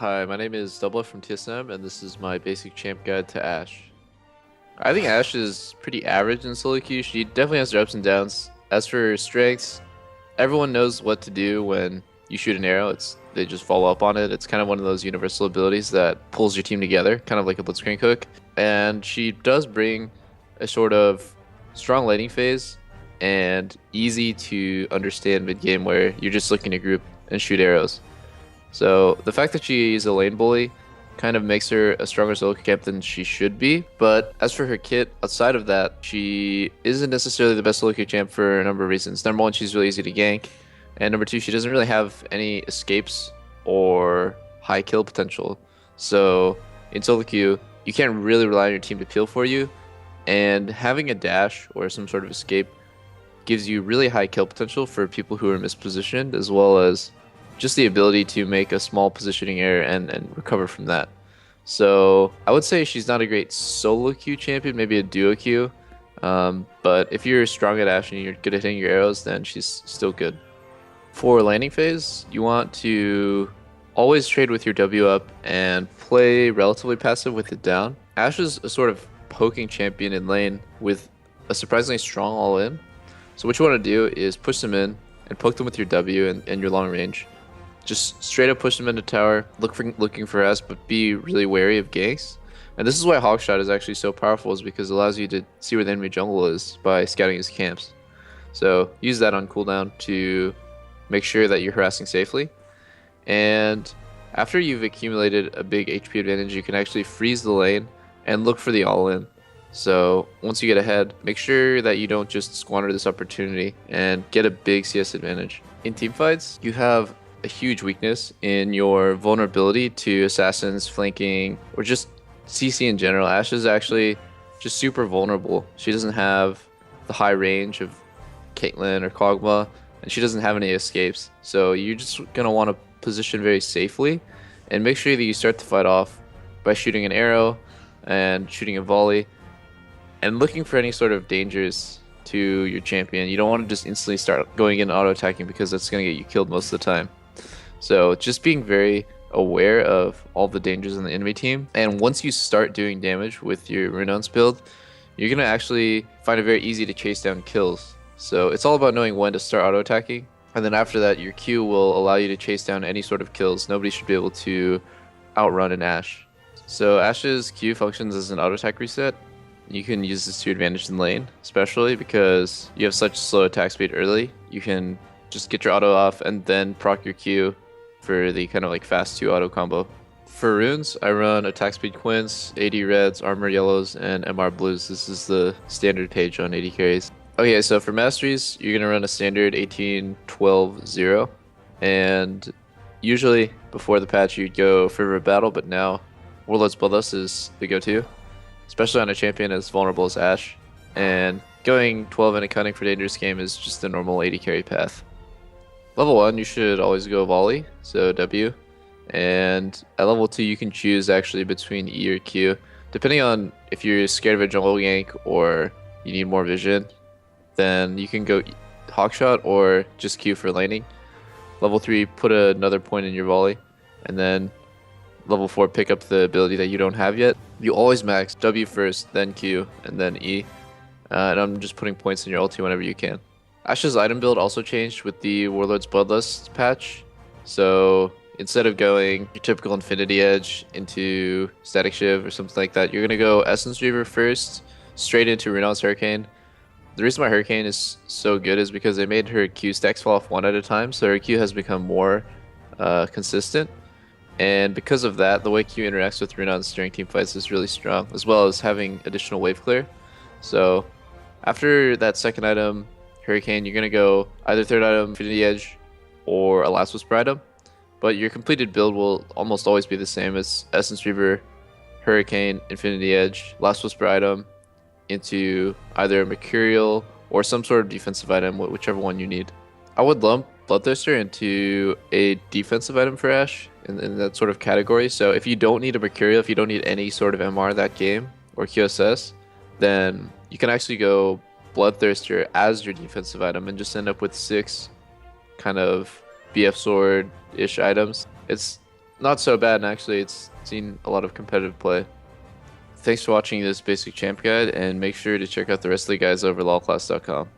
Hi, my name is Doublelift from TSM, and this is my basic champ guide to Ashe. I think Ashe is pretty average in solo queue. She definitely has her ups and downs. As for her strengths, everyone knows what to do when you shoot an arrow. They just follow up on it. It's kind of one of those universal abilities that pulls your team together, kind of like a blitzcrank hook. And she does bring a sort of strong laning phase and easy to understand mid game where you're just looking to group and shoot arrows. So the fact that she's a lane bully kind of makes her a stronger solo camp than she should be. But as for her kit, outside of that, she isn't necessarily the best solo queue champ for a number of reasons. Number one, she's really easy to gank. And number two, she doesn't really have any escapes or high kill potential. So in solo queue, you can't really rely on your team to peel for you. And having a dash or some sort of escape gives you really high kill potential for people who are mispositioned, as well as just the ability to make a small positioning error and recover from that. So I would say she's not a great solo queue champion, maybe a duo queue. But if you're strong at Ashe and you're good at hitting your arrows, then she's still good. For landing phase, you want to always trade with your W up and play relatively passive with it down. Ashe is a sort of poking champion in lane with a surprisingly strong all-in. So what you want to do is push them in and poke them with your W and your long range. Just straight up push them into tower, looking for us, but be really wary of ganks. And this is why Hawkshot is actually so powerful, is because it allows you to see where the enemy jungle is by scouting his camps. So use that on cooldown to make sure that you're harassing safely. And after you've accumulated a big HP advantage, you can actually freeze the lane and look for the all-in. So once you get ahead, make sure that you don't just squander this opportunity and get a big CS advantage. In teamfights, you have a huge weakness in your vulnerability to assassins, flanking, or just CC in general. Ashe is actually just super vulnerable. She doesn't have the high range of Caitlyn or Kog'Maw, and she doesn't have any escapes. So you're just going to want to position very safely and make sure that you start the fight off by shooting an arrow and shooting a volley and looking for any sort of dangers to your champion. You don't want to just instantly start going in auto-attacking, because that's going to get you killed most of the time. So just being very aware of all the dangers in the enemy team. And once you start doing damage with your Renounce build, you're going to actually find it very easy to chase down kills. So it's all about knowing when to start auto-attacking. And then after that, your Q will allow you to chase down any sort of kills. Nobody should be able to outrun an Ashe. So Ashe's Q functions as an auto-attack reset. You can use this to your advantage in lane, especially because you have such slow attack speed early. You can just get your auto off and then proc your Q for the kind of like fast 2 auto combo. For runes, I run attack speed quints, AD reds, armor yellows, and MR blues. This is the standard page on AD carries. Okay, so for masteries, you're gonna run a standard 18-12-0, and usually before the patch you'd go Fervor of Battle, but now Warlord's Bloodlust is the go-to, especially on a champion as vulnerable as Ashe. And going 12 and accounting for dangerous game is just the normal AD carry path. Level 1, you should always go volley, so W. And at level 2, you can choose actually between E or Q. Depending on if you're scared of a jungle gank or you need more vision, then you can go Hawkshot or just Q for laning. Level 3, put another point in your volley. And then level 4, pick up the ability that you don't have yet. You always max W first, then Q, and then E. And I'm just putting points in your ulti whenever you can. Ashe's item build also changed with the Warlord's Bloodlust patch. So instead of going your typical Infinity Edge into Static Shiv or something like that, you're going to go Essence Reaver first, straight into Renounce Hurricane. The reason why Hurricane is so good is because they made her Q stacks fall off one at a time, so her Q has become more consistent. And because of that, the way Q interacts with Renounce during team fights is really strong, as well as having additional wave clear. So after that second item, Hurricane, you're going to go either third item, Infinity Edge, or a Last Whisper item. But your completed build will almost always be the same as Essence Reaver, Hurricane, Infinity Edge, Last Whisper item, into either a Mercurial or some sort of defensive item, whichever one you need. I would lump Bloodthirster into a defensive item for Ashe in that sort of category. So if you don't need a Mercurial, if you don't need any sort of MR that game, or QSS, then you can actually go Bloodthirster as your defensive item and just end up with 6 kind of BF sword-ish items. It's not so bad, actually. It's seen a lot of competitive play. Thanks for watching this basic champ guide, and make sure to check out the rest of the guides over lawclass.com.